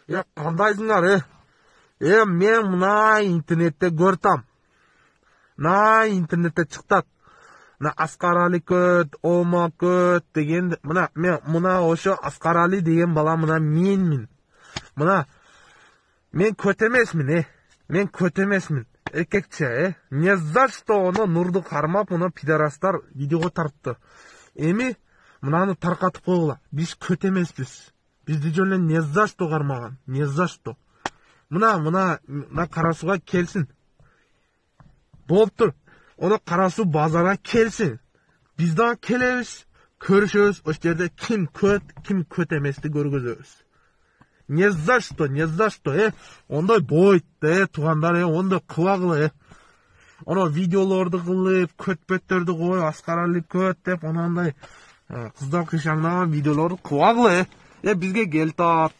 Кандайсыңар, мен мына интернетте көртам. Мына интернетте чыктат. Мына Аскар Али көт, Ома көт деген, мына ошо Аскар Али деген бала мына менмин. Мына мен көт эмесмин, мен көт эмесмин. Эркекче, не за что оны Нурду кармап, мына пидорастар видеого тартты. Эми мынаны таркатып койгула. Биз көт эмеспиз. Бизди жөн эле не за что кармаган, не за что. Мына Карасууга келсин. Болуптур. Оны Карасуу базарга келсин. Биз дагы келебиз, көрүшөбүз, ошол жерде ким көт эмести көргөзөбүз. Не за что, ондай бойт, туугандар, ондай кылбагыла, Ono видеолорду кылып, көтпөттөрдү коюп, Аскар Али көт деп, онандай кыздар кыйшаңдаган видеолорду кылбагыла, бизге кел тап.